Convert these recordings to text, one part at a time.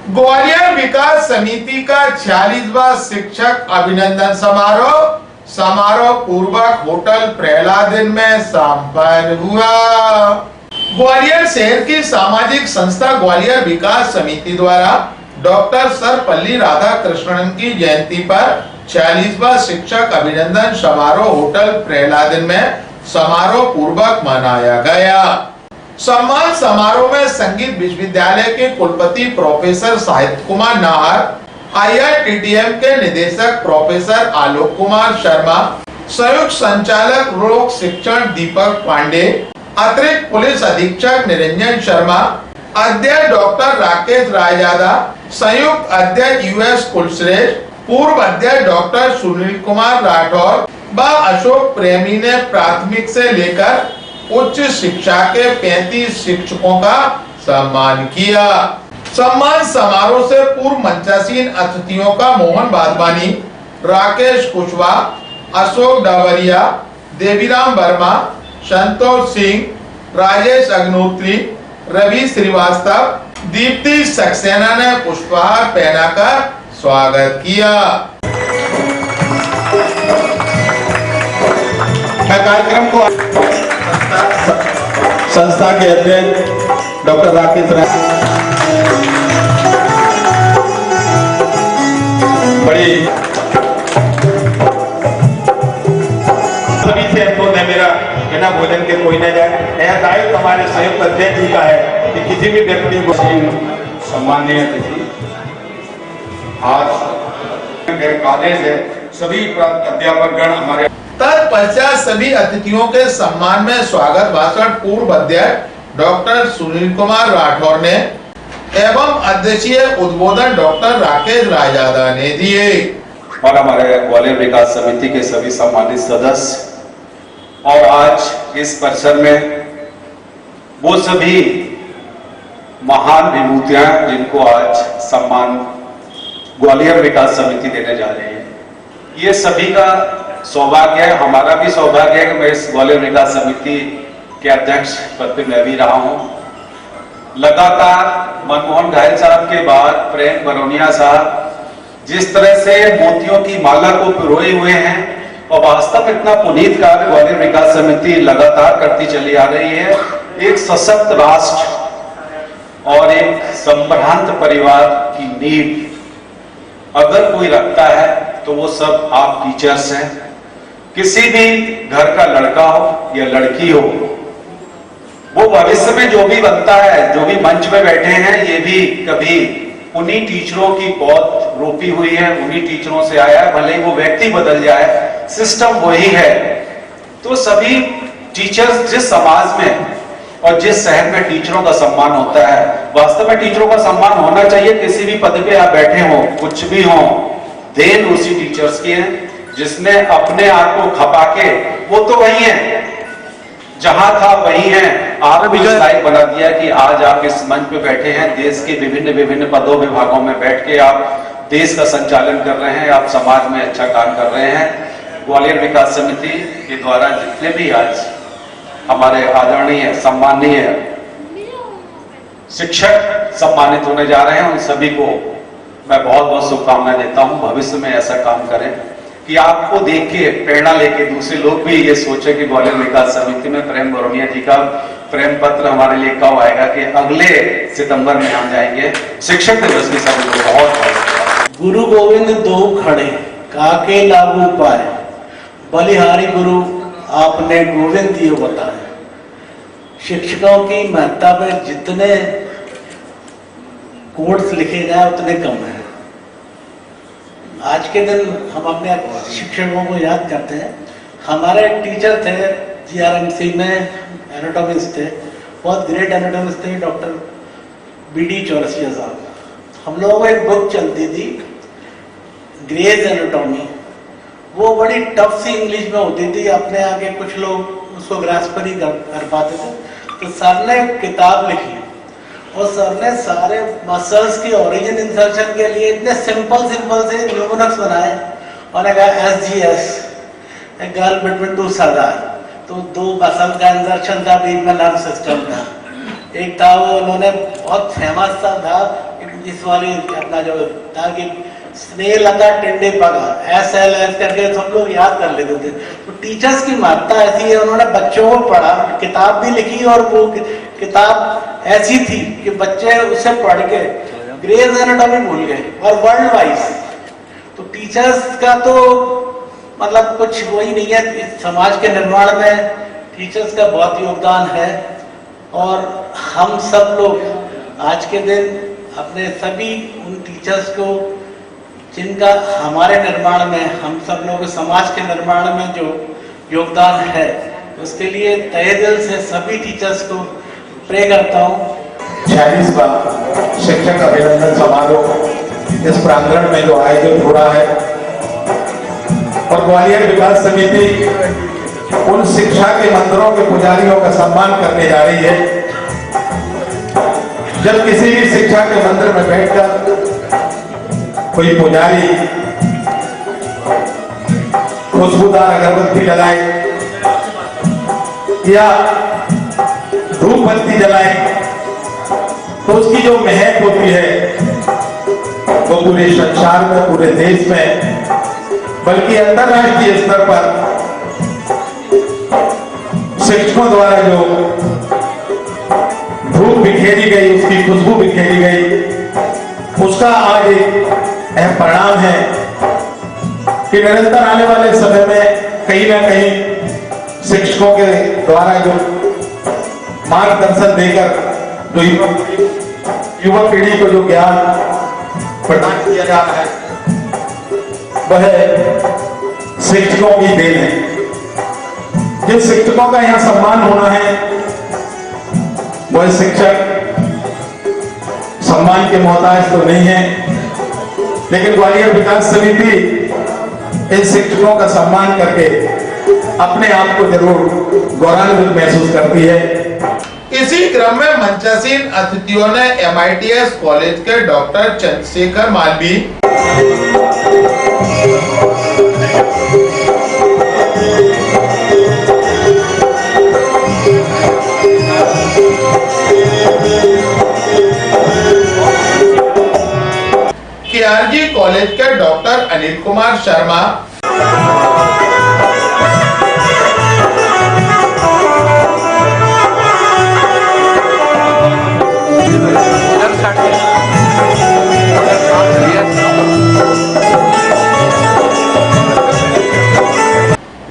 ग्वालियर विकास समिति का 46वां शिक्षक अभिनंदन समारोह पूर्वक होटल प्रहलादन में संपन्न हुआ। ग्वालियर शहर की सामाजिक संस्था ग्वालियर विकास समिति द्वारा डॉक्टर सर्वपल्ली राधाकृष्णन की जयंती पर 46वां शिक्षक अभिनंदन समारोह होटल प्रहलादन में समारोह पूर्वक मनाया गया। सम्मान समारोह में संगीत विश्वविद्यालय के कुलपति प्रोफेसर साहित्य कुमार नाहर, IITTM के निदेशक प्रोफेसर आलोक कुमार शर्मा, संयुक्त संचालक लोक शिक्षण दीपक पांडे, अतिरिक्त पुलिस अधीक्षक निरंजन शर्मा, अध्यक्ष डॉक्टर राकेश रायजादा, संयुक्त अध्यक्ष US कुलश्रेष्ठ, पूर्व अध्यक्ष डॉक्टर सुनील कुमार राठौर व अशोक प्रेमी ने प्राथमिक से लेकर उच्च शिक्षा के 35 शिक्षकों का सम्मान किया। सम्मान समारोह से पूर्व मंचासीन अतिथियों का मोहन वाधवानी, राकेश कुशवाहा, अशोक डावरिया, देवीराम वर्मा, संतोष सिंह, राजेश अग्निहोत्री, रवि श्रीवास्तव, दीप्ति सक्सेना ने पुष्पहार पहनाकर स्वागत किया। कार्यक्रम को संस्था के अध्यक्ष डॉक्टर राकेश बड़ी सभी से अनुरोध है मेरा, बिना भोजन के कोई न जाए। यह दायित्व हमारे संयुक्त अध्यक्ष जी का है कि किसी भी व्यक्ति को सम्मानीय अतिथि आज कॉलेज है, सभी अध्यापकगण हमारे तत्पश्चात सभी अतिथियों के सम्मान में स्वागत भाषण पूर्व अध्यक्ष डॉक्टर सुनील कुमार राठौर ने एवं अध्यक्षीय उद्बोधन डॉक्टर राकेश रायजादा ने दिए। और हमारे ग्वालियर विकास समिति के सभी सम्मानित सदस्य और आज इस परिसर में वो सभी महान विभूतियां जिनको आज सम्मान ग्वालियर विकास समिति देने जा रही है, ये सभी का सौभाग्य है, हमारा भी सौभाग्य है कि मैं इस ग्वालियर विकास समिति के अध्यक्ष पद पे मैं भी रहा हूं। लगातार मनमोहन घायल साहब के बाद प्रेम बरौनिया साहब जिस तरह से मोतियों की माला को पिरोए हुए हैं और वास्तव में इतना पुनीत कार्य ग्वालियर विकास समिति लगातार करती चली आ रही है। एक सशक्त राष्ट्र और एक संभ्रांत परिवार की नींव अगर कोई रखता है तो वो सब आप टीचर्स हैं। किसी भी घर का लड़का हो या लड़की हो, वो भविष्य में जो भी बनता है, जो भी मंच में बैठे हैं, ये भी कभी उन्हीं टीचरों की पौध रोपी हुई है, उन्हीं टीचरों से आया है। भले ही वो व्यक्ति बदल जाए, सिस्टम वही है। तो सभी टीचर्स जिस समाज में और जिस शहर में टीचरों का सम्मान होता है, वास्तव में टीचरों का सम्मान होना चाहिए। किसी भी पद पे आप बैठे हो, कुछ भी हो, देन उसी टीचर्स की है जिसने अपने आप को खपा के, वो तो वही है, जहां था वही है, आपको इस लायक बना दिया कि आज आप इस मंच पे बैठे हैं। देश के विभिन्न पदों विभागों में बैठ के आप देश का संचालन कर रहे हैं, आप समाज में अच्छा काम कर रहे हैं। ग्वालियर विकास समिति के द्वारा जितने भी आज हमारे आदरणीय सम्माननीय शिक्षक सम्मानित होने जा रहे हैं, उन सभी को मैं बहुत बहुत शुभकामनाएं देता हूं। भविष्य में ऐसा काम करें कि आपको देख के प्रेरणा लेके दूसरे लोग भी ये सोचे कि ग्वालियर विकास समिति में प्रेम बरौनिया जी का प्रेम पत्र हमारे लिए कब आएगा, कि अगले सितंबर में हम जाएंगे। शिक्षक दिवस की सभी को बहुत गुरु गोविंद दो खड़े काके लागू पाए, बलिहारी गुरु आपने गोविंद दियो बताए। शिक्षकों की महत्ता में जितने कोट्स लिखे जाए उतने कम है। आज के दिन हम अपने शिक्षकों को याद करते हैं। हमारे टीचर थे GRMC में, एनाटॉमिस्ट थे, बहुत ग्रेट एनाटॉमिस्ट थे, डॉक्टर BD चौरसिया साहब। हम लोगों को एक बुक चलती थी ग्रेज एनाटॉमी, वो बड़ी टफ सी इंग्लिश में होती थी, अपने आगे कुछ लोग उसको ग्रास्प नहीं कर पाते थे। तो सर ने किताब लिखी और सर ने सारे मसल्स की ओरिजिन इंसर्शन के लिए इतने सिंपल से न्यूमरक्स बनाए और कहा SGS, a girl between two सरदार। तो दो मसल का इंसर्शन था, बीच में नर्व सिस्टम था। एक था वो उन्होंने बहुत फेमस सा था इस वाली अपना जो ताकि स्नेह लता टिंडे पगा SLS करके सब लोग याद कर लेते थे। तो टीचर्स की महत्ता ऐसी है, उन्होंने बच्चों को पढ़ा, किताब भी लिखी और वो किताब ऐसी थी कि बच्चे उसे पढ़ के ग्रेज एनाटॉमी भूल गए और वर्ल्ड वाइज। तो टीचर्स का तो मतलब कुछ वही नहीं है, इस समाज के निर्माण में टीचर्स का बहुत योगदान है। और हम सब लोग आज के दिन अपने सभी उन टीचर्स को जिनका हमारे निर्माण में, हम सब लोग समाज के निर्माण में जो योगदान है, उसके लिए तहे दिल से सभी टीचर्स को प्रे करता हूँ। 46वां शिक्षक अभिनंदन समारोह इस प्रांगण में जो आयोजित हो रहा है और ग्वालियर विकास समिति उन शिक्षा के मंदिरों के पुजारियों का सम्मान करने जा रही है। जब किसी भी शिक्षा के मंदिर में बैठकर कोई पुजारी खुशबूदार अगरबत्ती जलाए या धूप बत्ती जलाए तो उसकी जो महक होती है वो पूरे संसार में, पूरे देश में, बल्कि अंतरराष्ट्रीय स्तर पर शिक्षकों द्वारा जो धूप बिखेरी गई, उसकी खुशबू बिखेरी गई, उसका आज एक अहम परिणाम है कि निरंतर आने वाले समय में कहीं ना कहीं शिक्षकों के द्वारा जो मार्गदर्शन देकर जो युवा पीढ़ी को जो ज्ञान प्रदान किया जा रहा है वह शिक्षकों की देन है। जिन शिक्षकों का यहाँ सम्मान होना है वह शिक्षक सम्मान के मोहताज तो नहीं है, लेकिन ग्वालियर विकास समिति इन शिक्षकों का सम्मान करके अपने आप को जरूर गौरवान्वित महसूस करती है। इसी क्रम में मंचासीन अतिथियों ने MITS कॉलेज के doctor Chandrashekhar Malvi, KRG college के डॉक्टर अनिल कुमार शर्मा,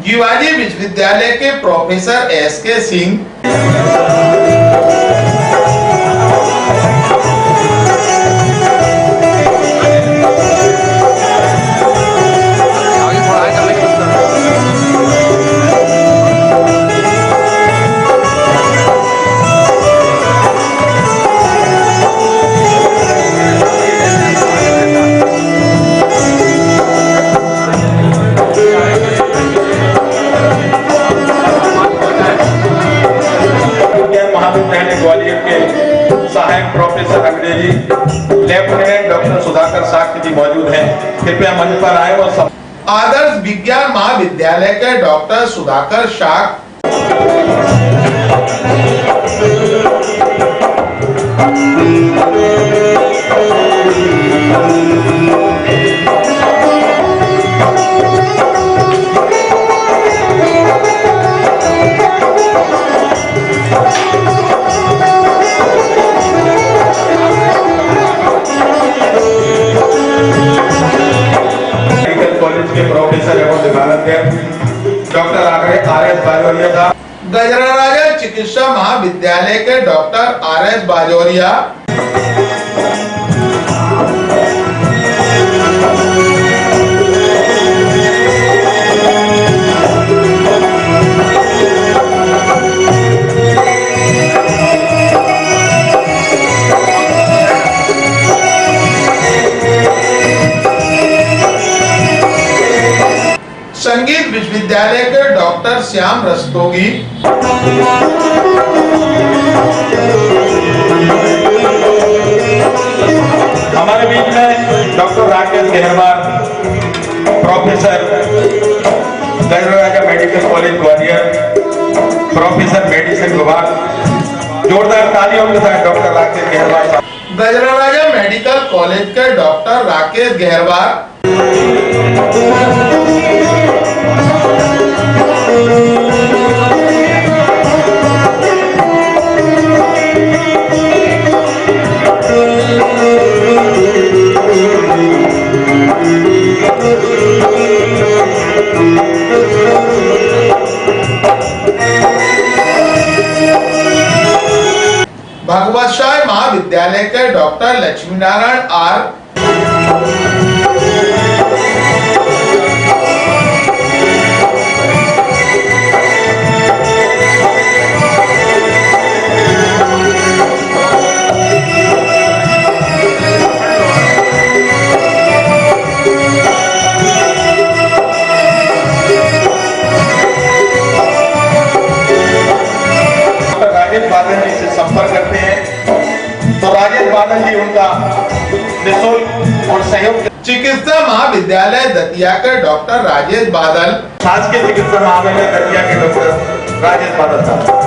जीवाजी विश्वविद्यालय के प्रोफेसर SK सिंह, ग्वालियर के सहायक प्रोफेसर अंग्रेजी लेफ्टिनेंट डॉक्टर सुधाकर साक्य जी मौजूद हैं। कृपया मंच पर आए और आदर्श विज्ञान महाविद्यालय के डॉक्टर सुधाकर शाक, कॉलेज के प्रोफेसर एवं विभागाध्यक्ष डॉक्टर RS बाजोरिया साहब, गजरा राजा चिकित्सा महाविद्यालय के डॉक्टर RS बाजोरिया, संगीत विश्वविद्यालय के डॉक्टर श्याम रस्तोगी, हमारे बीच में doctor Rakesh Gaharwar, professor Gajra Raja medical college Gwalior, professor medicine विभाग, जोरदार तालियों के साथ डॉक्टर राकेश गहरवार साहब। गजराराजा मेडिकल कॉलेज के डॉक्टर राकेश गहरवार, भगवत शाह महाविद्यालय के डॉक्टर लक्ष्मी नारायण आर, राजेश बादल जी से संपर्क करते हैं तो राजेश बादल जी उनका निःशुल्क और सहयोग। चिकित्सा महाविद्यालय दतिया के डॉक्टर राजेश बादल, शासकीय चिकित्सा महाविद्यालय दतिया के डॉक्टर राजेश बादल साहब।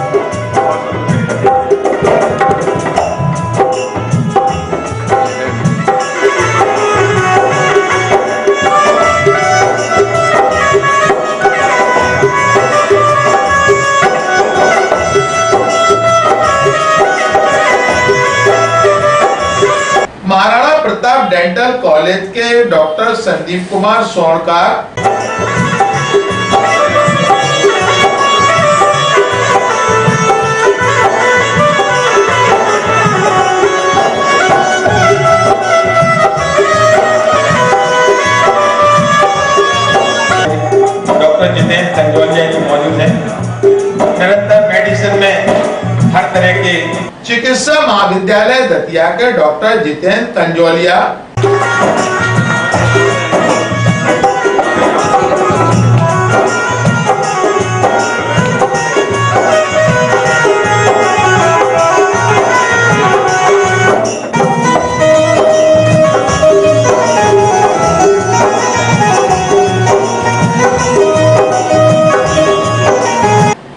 महाराणा प्रताप डेंटल कॉलेज के डॉक्टर संदीप कुमार सोनकार, डॉक्टर जितेंद्र कंजोलिया जी मौजूद हैं। निरंतर मेडिसिन में हर तरह के चिकित्सा महाविद्यालय दतिया के डॉक्टर जितेंद्र कंजोलिया,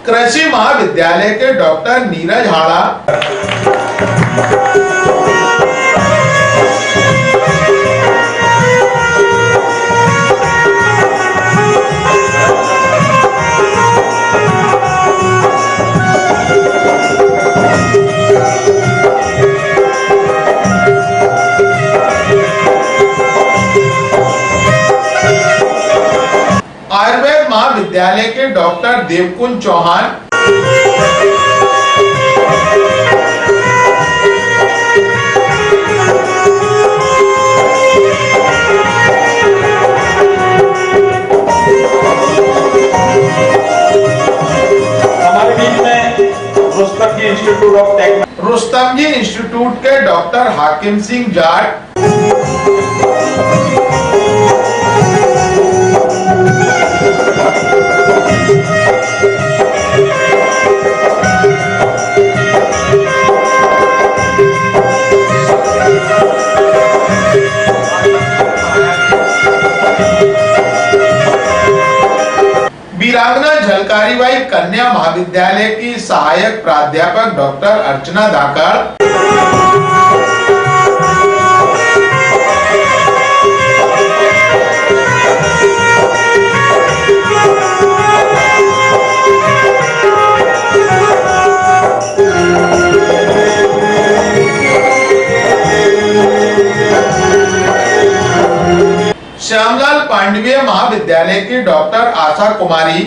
कृषि महाविद्यालय के डॉक्टर नीरज हाड़ा, आयुर्वेद महाविद्यालय के डॉक्टर देवकुंज चौहान, हमारे बीच में Rustam ji institute of technology, Rustam ji institute के डॉक्टर हाकिम सिंह जाट, वीरांगना झलकारीबाई कन्या महाविद्यालय की सहायक प्राध्यापक डॉक्टर अर्चना धाकड़, श्यामलाल पांडवीय महाविद्यालय की डॉक्टर आशा कुमारी,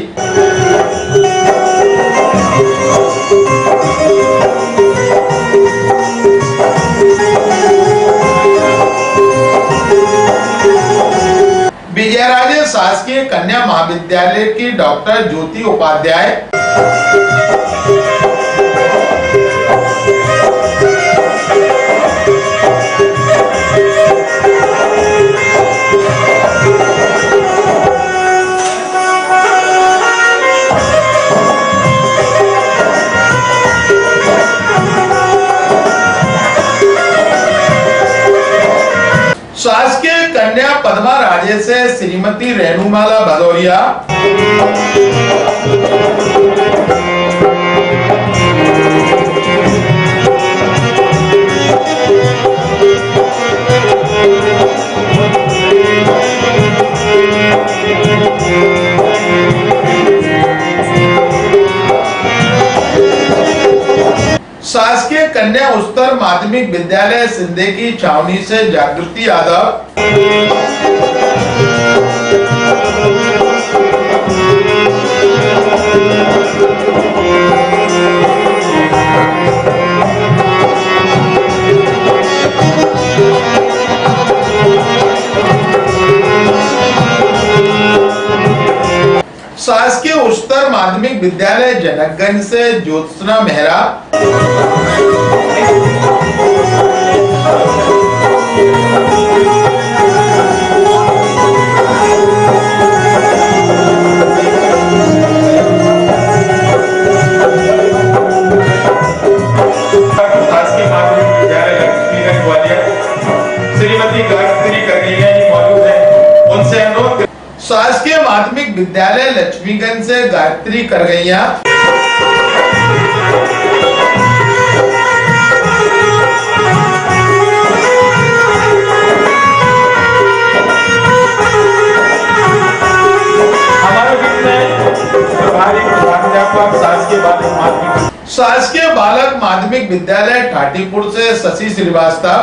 विजयराजे शासकीय कन्या महाविद्यालय की डॉक्टर ज्योति उपाध्याय, शासकीय कन्या पद्मा राजे से श्रीमती रेणुमाला भदौरिया, माध्यमिक विद्यालय सिंधे की छावनी से जागृति यादव। शासकीय उच्चतर माध्यमिक विद्यालय जनकगंज से ज्योत्सना मेहरा। शासकीय माध्यमिक विद्यालय लक्ष्मीगंज ग्वालियर श्रीमती गायत्री कन्हैया जी मौजूद हैं, उनसे अनुरोध। शासकीय माध्यमिक विद्यालय लक्ष्मीगंज से गायत्री करगैया। हमारे बीच में प्रभारी प्राध्यापक शासकीय बालक माध्यमिक विद्यालय ठाटीपुर से शशि श्रीवास्तव।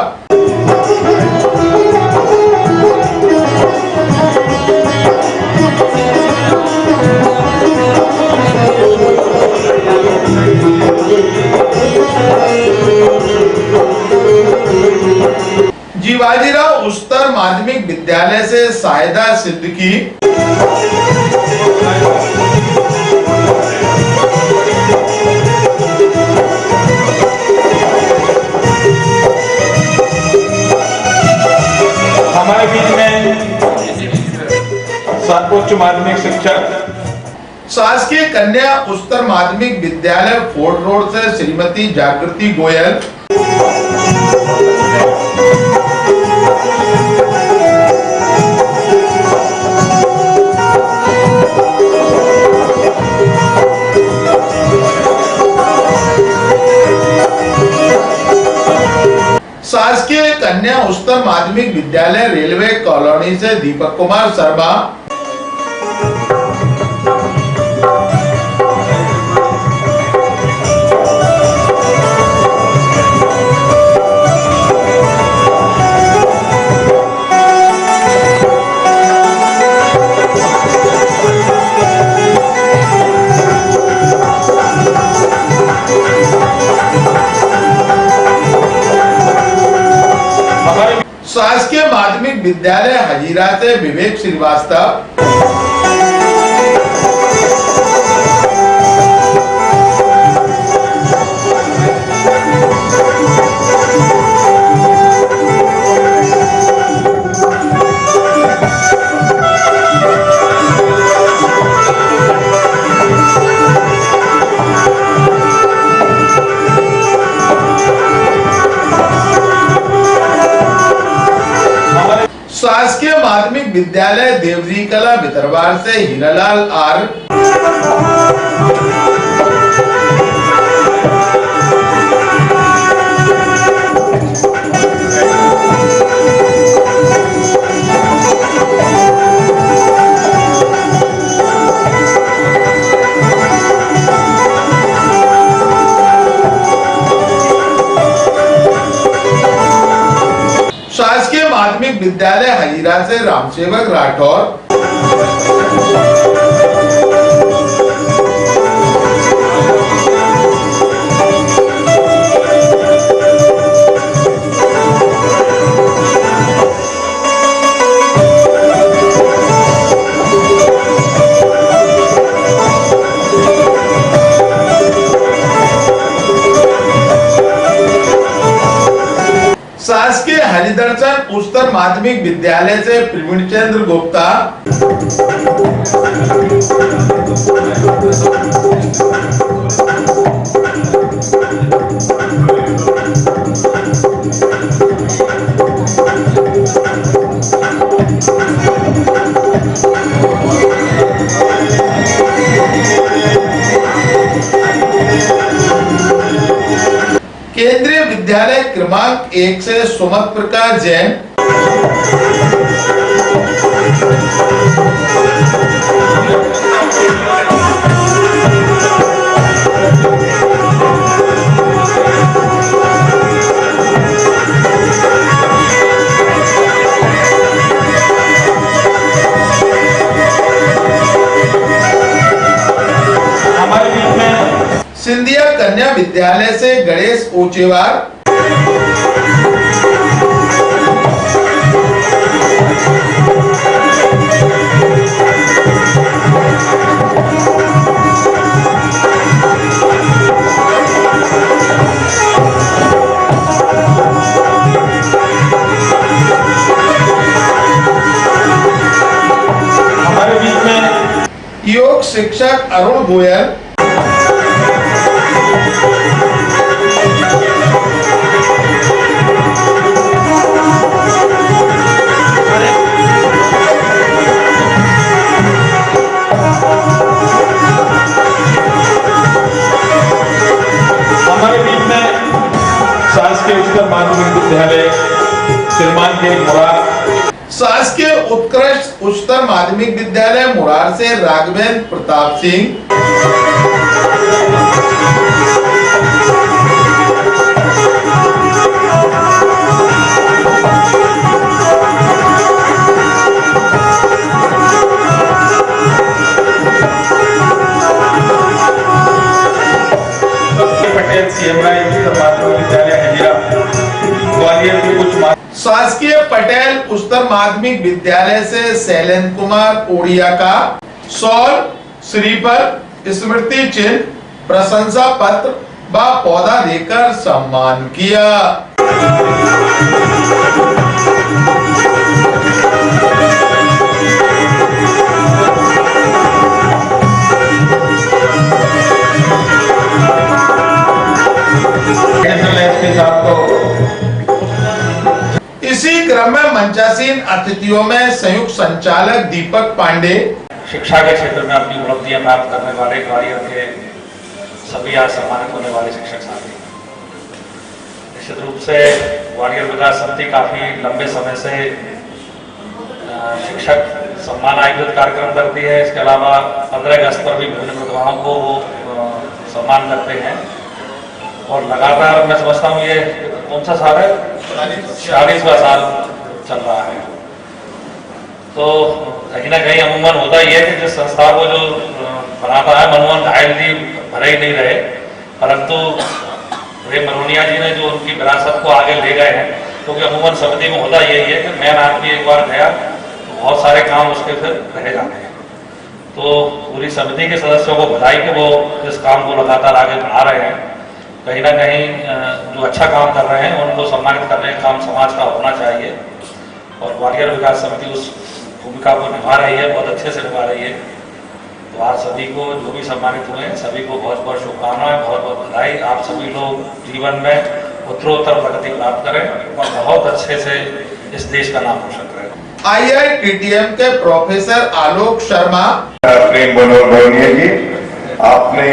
जीवाजीराव उच्चतर माध्यमिक विद्यालय से साहिदा सिद्दीकी। हमारे बीच में उच्च माध्यमिक शिक्षक शासकीय कन्या उच्चतर माध्यमिक विद्यालय फोर्ट रोड से श्रीमती जागृति गोयल। शासकीय कन्या उच्चतर माध्यमिक विद्यालय रेलवे कॉलोनी से दीपक कुमार शर्मा। शासकीय माध्यमिक विद्यालय हजीरा से विवेक श्रीवास्तव। शासकीय माध्यमिक विद्यालय देवरी कला भितरवार से हीरालाल आर। शासकीय माध्यमिक विद्यालय हजीरा से रामसेवक राठौर। शासकीय हरिदर्शन उच्चतर माध्यमिक विद्यालय से प्रवीण चंद्र गुप्ता। केंद्रीय विद्यालय क्रमांक 1 से सुमत प्रकाश जैन। कन्या विद्यालय से गणेश ओचेवार, हमारे बीच में योग शिक्षक अरुण गोयल, शासकीय उच्चतर माध्यमिक विद्यालय सिरमान के मुरार, शासकीय उत्कृष्ट उच्चतर माध्यमिक विद्यालय मुरार से राघवेंद्र प्रताप सिंह, पटेल सीएमआई उच्चतर माध्यमिक विद्यालय हजिरा ग्वालियर के कुछ शासकीय पटेल उच्चतर माध्यमिक विद्यालय से शैलेंद्र कुमार ओडिया का शॉल, श्रीफल, स्मृति चिन्ह, प्रशंसा पत्र व पौधा देकर सम्मान किया। इसी क्रम में मंचासीन अतिथियों में संयुक्त संचालक दीपक पांडे, शिक्षा के क्षेत्र में अपनी उपलब्धियां प्राप्त करने वाले ग्वालियर के सभी आज सम्मानित होने वाले शिक्षक साथी, निश्चित रूप से ग्वालियर विकास समिति काफी लंबे समय से शिक्षक सम्मान आयोजित कार्यक्रम करती है। इसके अलावा 15 अगस्त पर भी विभिन्न प्रतिभाओं को वो सम्मान करते हैं और लगातार मैं समझता हूँ ये कौन सा साल है, 40वां साल चल रहा है। तो कहीं ना कहीं अमूमन होता ही है कि जिस संस्था को जो बनाता है मनमोहन घायल जी भरे ही नहीं रहे, परंतु रे मरोनिया जी ने जो उनकी विरासत को आगे ले गए हैं, क्योंकि अमूमन समिति में होता यही है कि मैन आदमी एक बार गया तो बहुत सारे काम उसके फिर रह जाते हैं। तो पूरी समिति के सदस्यों को बधाई कि वो इस काम को लगातार आगे बढ़ा रहे हैं। कहीं ना कहीं जो अच्छा काम कर रहे हैं उनको सम्मानित करने का काम समाज का होना चाहिए और ग्वालियर विकास समिति उस भूमिका को निभा रही है, बहुत अच्छे से निभा रही है। तो आप सभी को जो भी सम्मानित हुए हैं सभी को बहुत बहुत शुभकामनाएं, बहुत बहुत बधाई। आप सभी लोग जीवन में उत्तरोत्तर प्रगति प्राप्त करें और बहुत अच्छे से इस देश का नाम रोशन करें। IITTM के प्रोफेसर आलोक शर्मा, प्रेम बनोरवनिया जी, आपने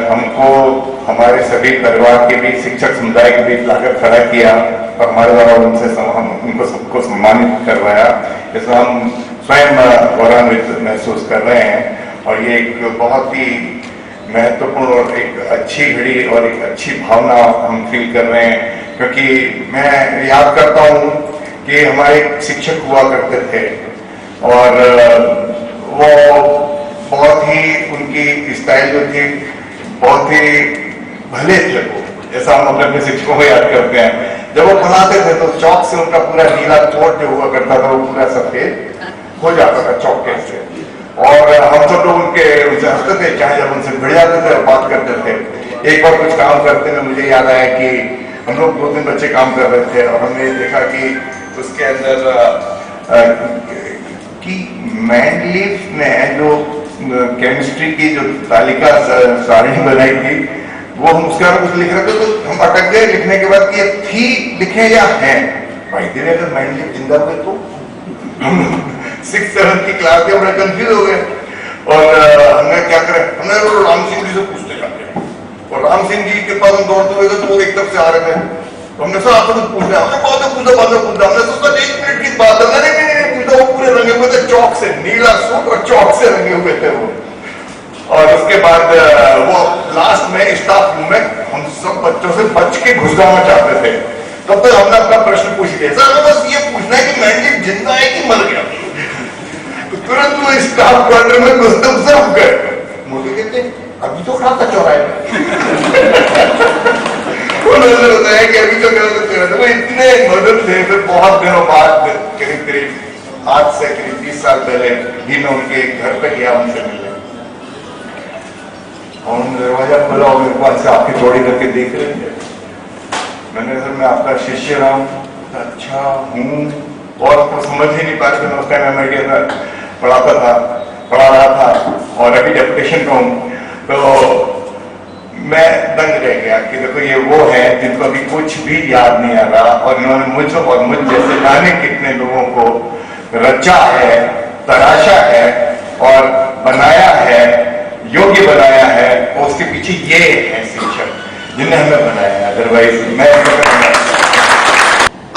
हमको हमारे सभी परिवार के बीच, शिक्षक समुदाय के बीच लाकर खड़ा किया और हमारे द्वारा उनको सबको सम्मानित करवाया। इसमें हम स्वयं गौरवान्वित महसूस कर रहे हैं और ये एक बहुत ही महत्वपूर्ण और एक अच्छी घड़ी और एक अच्छी भावना हम फील कर रहे हैं, क्योंकि मैं याद करता हूँ कि हमारे शिक्षक हुआ करते थे और वो बहुत ही उनकी स्टाइल जो थी बहुत ही भले थे वो, जैसा हम अपने शिक्षकों को याद करते हैं। जब वो बनाते थे तो चौक से उनका पूरा नीला कोट जो हुआ करता था वो पूरा सफेद हो जाता था चौके से, और हम सब लोग उनसे हंसते थे, चाहे जब उनसे भिड़ जाते थे और बात करते थे। एक बार कुछ काम करते हुए मुझे याद आया कि हम लोग 2-3 बच्चे काम कर रहे थे और हमने देखा कि उसके अंदर कि मैंडलीफ ने जो केमिस्ट्री की जो तालिका सारणी बनाई थी वो हम उसके बारे में कुछ लिख रहे थे, तो हम अटक गए लिखने के बाद कि ये थी लिखे या है। भाई दिन अगर मैंडलीफ जिंदा हुए तो 6-7 की क्लास के बड़े कंफ्यूज हो गए और हमने क्या करें, हमने राम सिंह जी से पूछते जाते और राम सिंह जी के पास हम दौड़ते हुए तो वो एक तरफ से आ रहे थे, तो हमने सर आपको कुछ पूछना है, हमने पूछा हमने सोचा 1 मिनट की बात है, नहीं पूछा। वो पूरे रंगे हुए थे चौक से, नीला सूट और चौक से रंगे हुए थे वो। और उसके बाद वो लास्ट में स्टाफ रूम में हम सब बच्चों से बच के घुस जाना चाहते थे, तब तक हमने अपना प्रश्न पूछ लिया, सर हमें बस ये पूछना है कि मैंडलीफ जिंदा है कि मर गया। तो तुरंत वो स्टाफ क्वार्टर में घुस गए। मुझे कहते अभी तो खड़ा था चौराहे में। नजर होता है कि अभी तो वो इतने मदद थे। फिर बहुत दिनों बाद करीब करीब आज से करीब 20 साल पहले भी मैं उनके घर पे गया उनसे मिलने, और उन्होंने दरवाजा खोला और मेरे पास से आपकी जोड़ी करके देख रहे थे। मैंने सर मैं आपका शिष्य रहा हूँ। अच्छा हूँ, और तो समझ ही नहीं पा रहे थे। मैं उस टाइम MIT में पढ़ा रहा था और अभी डेपुटेशन का हूँ। तो मैं दंग रह गया कि देखो ये वो है जिनको अभी कुछ भी याद नहीं आ रहा, और इन्होंने मुझ और मुझ जैसे जाने कितने लोगों को रचा है, तराशा है और बनाया है, योग्य बनाया है। और उसके पीछे ये है शिक्षक जिन्हें हमें बनाया है, अदरवाइज मैं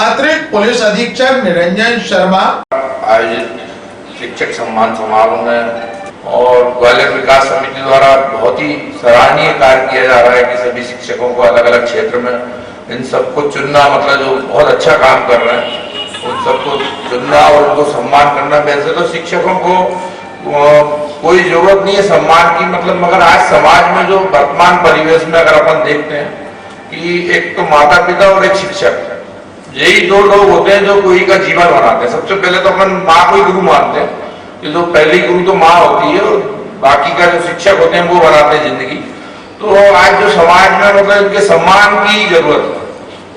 अतिरिक्त पुलिस अधीक्षक निरंजन शर्मा आयोजित शिक्षक सम्मान समारोह में और ग्वालियर विकास समिति द्वारा बहुत ही सराहनीय कार्य किया जा रहा है कि सभी शिक्षकों को अलग अलग क्षेत्र में इन सबको चुनना, मतलब जो बहुत अच्छा काम कर रहे हैं उन सबको चुनना और उनको सम्मान करना। वैसे तो शिक्षकों को कोई जरूरत नहीं है सम्मान की, मतलब मगर आज समाज में जो वर्तमान परिवेश में अगर अपन देखते हैं कि एक तो माता पिता और एक शिक्षक, यही दो लोग होते हैं जो कोई का जीवन बनाते हैं। सबसे पहले तो अपन माँ को ही गुरु मानते हैं, ये जो पहली गुरु तो माँ होती है और बाकी का जो शिक्षक होते हैं वो बनाते हैं जिंदगी। तो आज जो समाज में मतलब इनके सम्मान की जरूरत है,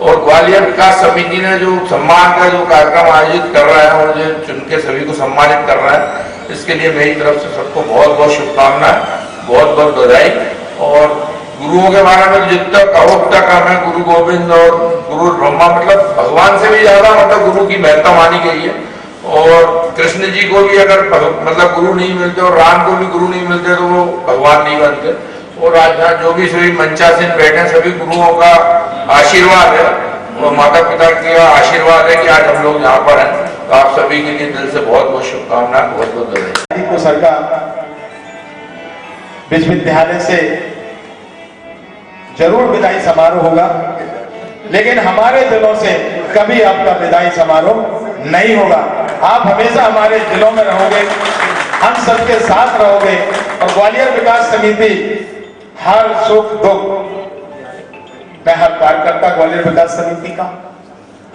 और ग्वालियर विकास समिति ने जो सम्मान का जो कार्यक्रम आयोजित कर रहा है और जो चुन के सभी को सम्मानित कर रहा है, इसके लिए मेरी तरफ से सबको बहुत बहुत शुभकामनाएं, बहुत बहुत बधाई। और गुरुओं के बारे में जितना कहो उतना कम है। गुरु गोविंद और गुरु ब्रह्मा, मतलब भगवान से भी ज्यादा मतलब गुरु की महत्ता मानी गई है। और कृष्ण जी को भी अगर मतलब गुरु नहीं मिलते और राम को भी गुरु नहीं मिलते तो वो भगवान नहीं बनते। और आज यहाँ जो भी सभी मंचासीन बैठे सभी गुरुओं का आशीर्वाद है और माता पिता का आशीर्वाद है कि आज हम लोग यहाँ पर हैं। तो आप सभी के लिए दिल से बहुत बहुत शुभकामनाएं, बहुत बहुत बधाई। को सरकार विश्वविद्यालय से जरूर विदाई समारोह होगा, लेकिन हमारे दिलों से कभी आपका विदाई समारोह नहीं होगा। आप हमेशा हमारे दिलों में रहोगे, हम सबके साथ रहोगे। और ग्वालियर विकास समिति हर सुख दुख में हर कार्यकर्ता ग्वालियर विकास समिति का,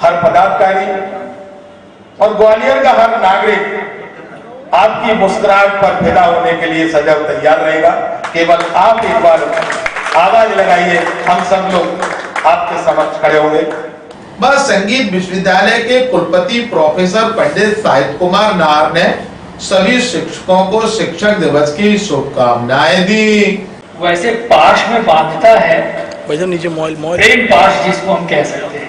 हर पदाधिकारी और ग्वालियर का हर नागरिक आपकी मुस्कुराहट पर फिदा होने के लिए सदैव तैयार रहेगा। केवल आप एक बार आवाज लगाइए, हम सब लोग आपके समक्ष खड़े होंगे। बस संगीत विश्वविद्यालय के कुलपति प्रोफेसर पंडित साहित्य कुमार नाहर ने सभी शिक्षकों को शिक्षक दिवस की शुभकामनाएं दी। वैसे पाश में बांधता है, नीचे प्रेम पाश जिसको हम कह सकते हैं।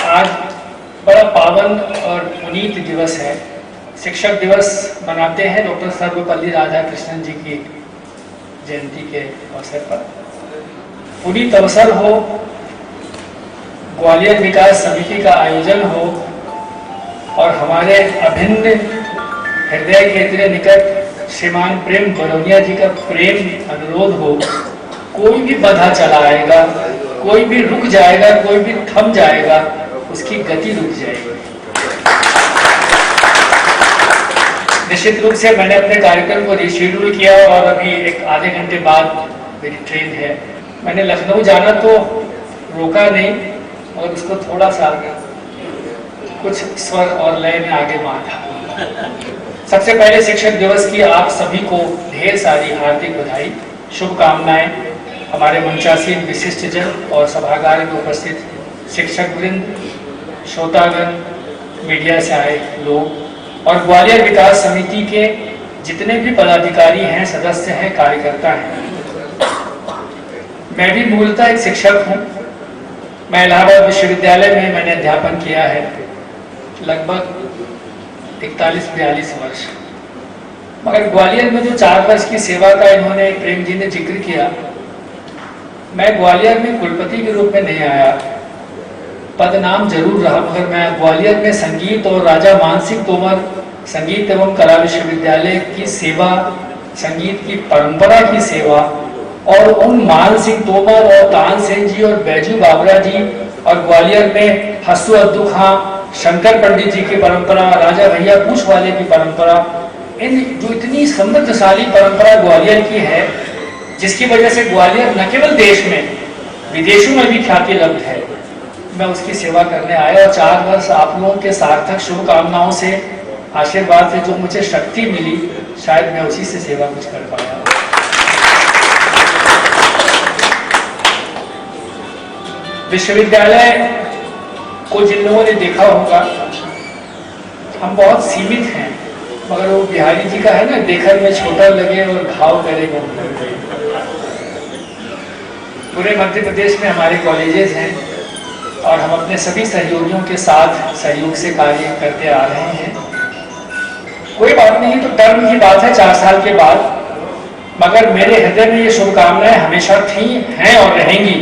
आज बड़ा पावन और पुनीत दिवस है। शिक्षक दिवस मनाते हैं डॉक्टर सर्वपल्ली राधाकृष्णन जी की जयंती के अवसर पर। पुनीत अवसर हो, ग्वालियर विकास समिति का आयोजन हो और हमारे अभिन्न हृदय के इतने निकट श्रीमान प्रेम बरौनिया जी का प्रेम अनुरोध हो। कोई भी बाधा चला आएगा, कोई भी रुक जाएगा, कोई भी थम जाएगा, उसकी गति रुक जाएगी। निश्चित रूप से मैंने अपने कार्यक्रम को रिशेड्यूल किया और अभी एक आधे घंटे बाद मेरी ट्रेन है। मैंने लखनऊ जाना तो रोका नहीं और उसको थोड़ा सा कुछ स्वर और लय में आगे बांधा। सबसे पहले शिक्षक दिवस की आप सभी को ढेर सारी हार्दिक बधाई, शुभकामनाएं। हमारे मंचासीन विशिष्ट जन और सभागार में उपस्थित शिक्षक वृंद, श्रोतागण, मीडिया से आए लोग और ग्वालियर विकास समिति के जितने भी पदाधिकारी हैं, सदस्य हैं, कार्यकर्ता हैं। मैं भी मूलतः एक शिक्षक हूँ। मैं इलाहाबाद विश्वविद्यालय में मैंने अध्यापन किया है लगभग 41-42 वर्ष। मगर ग्वालियर में जो 4 वर्ष की सेवा का इन्होंने प्रेम जी ने जिक्र किया, मैं ग्वालियर में कुलपति के रूप में नहीं आया, पद नाम जरूर रहा, मगर मैं ग्वालियर में संगीत और राजा मानसिंह तोमर संगीत एवं कला विश्वविद्यालय की सेवा, संगीत की परंपरा की सेवा और उन मान सिंह तोमर और तानसेन जी और बैजू बाबरा जी और ग्वालियर में हस्सू अद्दू खां, शंकर पंडित जी की परंपरा, राजा भैया पूछ वाले की परंपरा जो इतनी समृद्धशाली परंपरा ग्वालियर की है, जिसकी वजह से ग्वालियर न केवल देश में विदेशों में भी ख्याति लब्ध है, मैं उसकी सेवा करने आया और 4 वर्ष आप लोगों के सार्थक शुभकामनाओं से, आशीर्वाद से जो मुझे शक्ति मिली, शायद मैं उसी से सेवा कुछ कर पाया। विश्वविद्यालय को जिन लोगों ने देखा होगा, हम बहुत सीमित हैं, मगर वो बिहारी जी का है ना, देखने में छोटा लगे और घाव करेगा। पूरे मध्य प्रदेश में हमारे कॉलेजेस हैं और हम अपने सभी सहयोगियों के साथ सहयोग से कार्य करते आ रहे हैं। कोई बात नहीं, तो टर्म की बात है 4 साल के बाद, मगर मेरे हृदय में ये शुभकामनाएं हमेशा थी, हैं और रहेंगी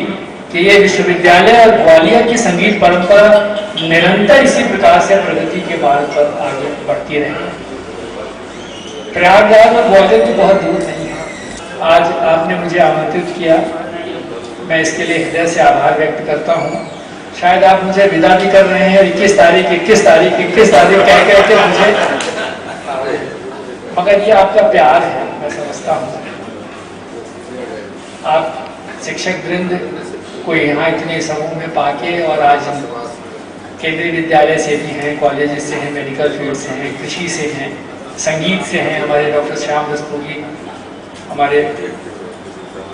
कि ये विश्वविद्यालय और ग्वालियर की संगीत परंपरा निरंतर इसी प्रकार से प्रगति के मार्ग पर आगे बढ़ती रहे। प्रयागराज और ग्वालियर तो बहुत दूर नहीं है। आज आपने मुझे आमंत्रित किया, मैं इसके लिए हृदय से आभार व्यक्त करता हूँ। शायद आप मुझे विदा भी कर रहे हैं 21 तारीख कह के मुझे, मगर ये आपका प्यार है, मैं समझता हूँ। आप शिक्षक वृंद को यहाँ इतने समूह में पाके, और आज हम केंद्रीय विद्यालय से भी हैं, कॉलेज से हैं, मेडिकल फील्ड से हैं, कृषि से हैं, संगीत से हैं, हमारे डॉक्टर श्याम रस्तोगी, हमारे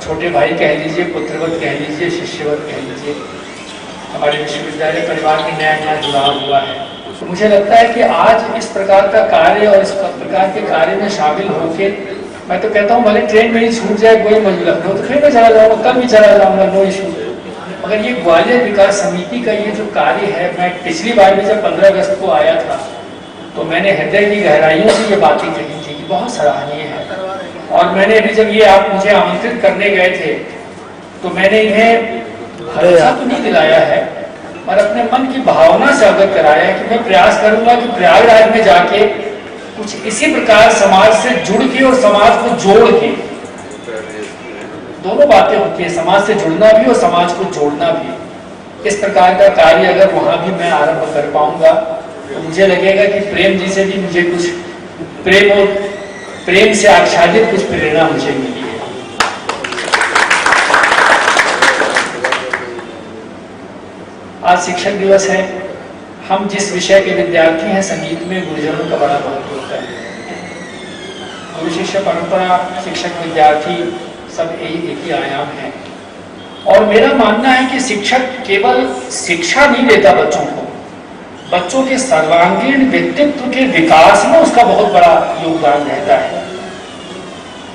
छोटे भाई कह लीजिए, पुत्रवत कह लीजिए, शिष्यवत कह लीजिए, हमारे विश्वविद्यालय परिवार में नया नया जुड़ाव हुआ है। तो मुझे लगता है कि आज इस प्रकार का कार्य और इस प्रकार के कार्य में शामिल होके, मैं तो कहता हूँ भले ट्रेन में ही छूट जाए, कोई मजबूर लखनऊ तो फिर मैं चला जाऊँगा, कल भी चला जाऊँगा, नो इशू। मगर ये ग्वालियर विकास समिति का ये जो कार्य है, मैं पिछली बार भी जब 15 अगस्त को आया था, तो मैंने हृदय की गहराइयों से ये बातें कही थी कि बहुत सराहनीय है। और मैंने अभी जब ये आप मुझे आमंत्रित करने गए थे, तो मैंने इन्हें भरोसा तो नहीं दिलाया है, और अपने मन की भावना से अवगत कराया है कि मैं प्रयास करूंगा कि प्रयागराज में जाके कुछ इसी प्रकार समाज से जुड़ के और समाज को जोड़ के, दोनों बातें होती है, समाज से जुड़ना भी और समाज को जोड़ना भी। इस प्रकार का कार्य अगर वहां भी मैं आरंभ कर पाऊंगा, तो मुझे लगेगा कि प्रेम जी से भी मुझे कुछ प्रेम से आच्छादित कुछ प्रेरणा मुझे मिली है। आज शिक्षक दिवस है। हम जिस विषय के विद्यार्थी हैं, संगीत में गुरुजनों का बड़ा महत्व होता है। गुरु शिष्य परंपरा, शिक्षक विद्यार्थी सब एक ही आयाम है। और मेरा मानना है कि शिक्षक केवल शिक्षा नहीं देता बच्चों को, बच्चों के सर्वांगीण व्यक्तित्व के विकास में उसका बहुत बड़ा योगदान रहता है।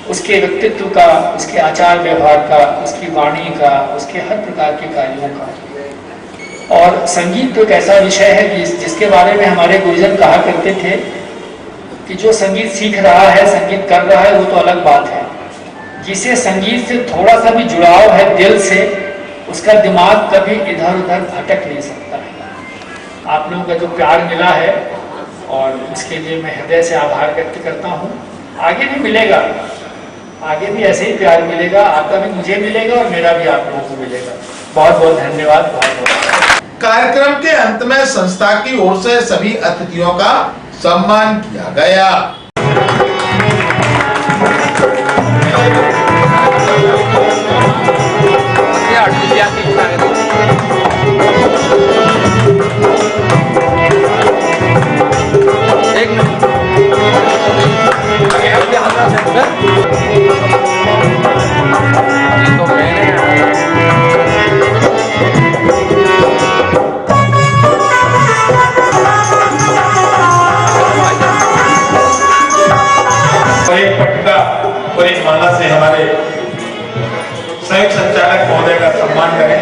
उसके व्यक्तित्व का, उसके आचार व्यवहार का, उसकी वाणी का, उसके हर प्रकार के कार्यों का। और संगीत तो एक ऐसा विषय है कि जिसके बारे में हमारे गुरुजन कहा करते थे कि जो संगीत सीख रहा है, संगीत कर रहा है, वो तो अलग बात है। जिसे संगीत से थोड़ा सा भी जुड़ाव है दिल से, उसका दिमाग कभी इधर उधर भटक नहीं सकता है। आप लोगों का जो प्यार मिला है, और उसके लिए मैं हृदय से आभार व्यक्त करता हूँ। आगे भी मिलेगा, आगे भी ऐसे ही प्यार मिलेगा, आपका भी मुझे मिलेगा और मेरा भी आप लोगों को मिलेगा। बहुत बहुत धन्यवाद, बहुत बहुत। कार्यक्रम के अंत में संस्था की ओर से सभी अतिथियों का सम्मान किया गया। और एक माला से हमारे संयुक्त संचालक महोदय का सम्मान करें।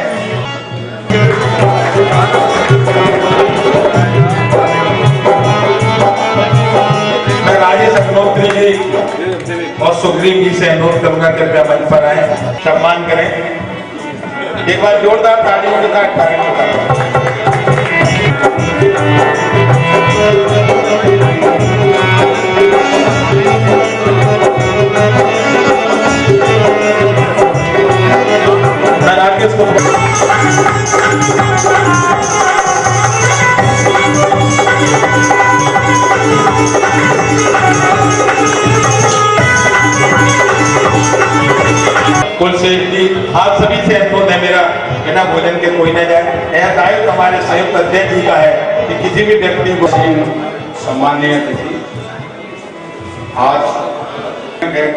मैं राजेश अग्निहोत्री जी और सुग्रीव जी से अनुरोध करूंगा कि कृपया मंच पर आए, सम्मान करें। एक बार जोरदार तालियों के साथ कार्यक्रम करें। मैं राकेश को कोई न जाए। यह दायित्व हमारे संयुक्त अध्यक्ष जी का है कि किसी भी व्यक्ति को सम्माननीय अतिथि, आज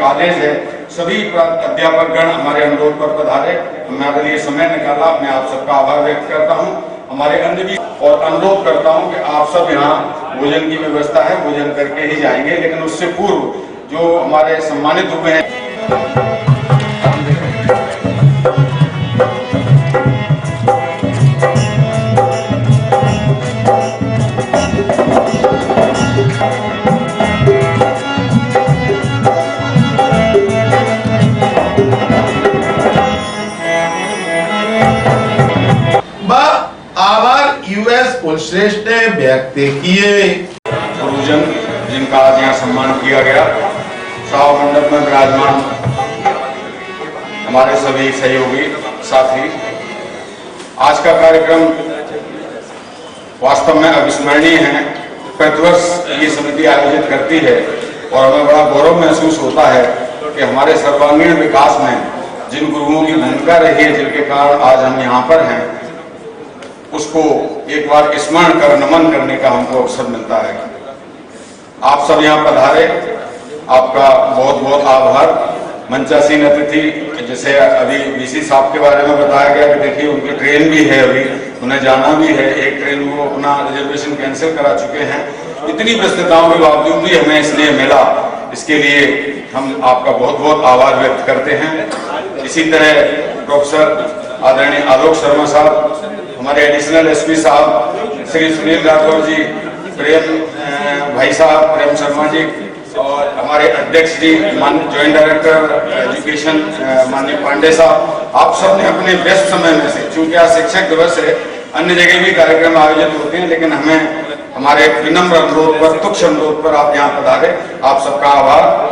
कॉलेज है, सभी अध्यापक गण हमारे अनुरोध पर पधारे, हमारे लिए समय निकाला, मैं आप सबका आभार व्यक्त करता हूं। हमारे अन्य भी और अनुरोध करता हूं कि आप सब यहाँ भोजन की व्यवस्था है, भोजन करके ही जाएंगे, लेकिन उससे पूर्व जो हमारे सम्मानित हुए हैं आभार यूएस कुलश्रेष्ठ ने व्यक्त किए। गुरुजन जिनका आज यहाँ सम्मान किया गया, सभा मंडप में विराजमान हमारे सभी सहयोगी साथी, आज का कार्यक्रम वास्तव में अविस्मरणीय है। प्रतिवर्ष ये समिति आयोजित करती है और हमें बड़ा गौरव महसूस होता है कि हमारे सर्वांगीण विकास में जिन गुरुओं की भूमिका रही है, जिनके कारण आज हम यहाँ पर हैं, उसको एक बार स्मरण कर नमन करने का हमको अवसर मिलता है। आप सब यहाँ पधारे, आपका बहुत बहुत आभार। मंचासीन अतिथि, जैसे अभी वीसी साहब के बारे में बताया गया कि देखिए उनकी ट्रेन भी है, अभी उन्हें जाना भी है, एक ट्रेन वो अपना रिजर्वेशन कैंसिल करा चुके हैं। इतनी व्यस्तताओं के बावजूद भी हमें स्नेह मिला, इसके लिए हम आपका बहुत बहुत आभार व्यक्त करते हैं। इसी तरह प्रोफेसर आदरणीय आलोक शर्मा साहब, हमारे एडिशनल एसपी साहब श्री सुनील राठौर जी, प्रेम भाई साहब प्रेम शर्मा जी, और हमारे अध्यक्ष जी ज्वाइंट डायरेक्टर एजुकेशन माननीय पांडे साहब, आप सब ने अपने व्यस्त समय में से, चूंकि आज शिक्षक दिवस है, अन्य जगह भी कार्यक्रम आयोजित होते हैं, लेकिन हमें हमारे विनम्र अनुरोध पर, तुच्छ अनुरोध पर आप यहाँ पधारे, आप सबका आभार।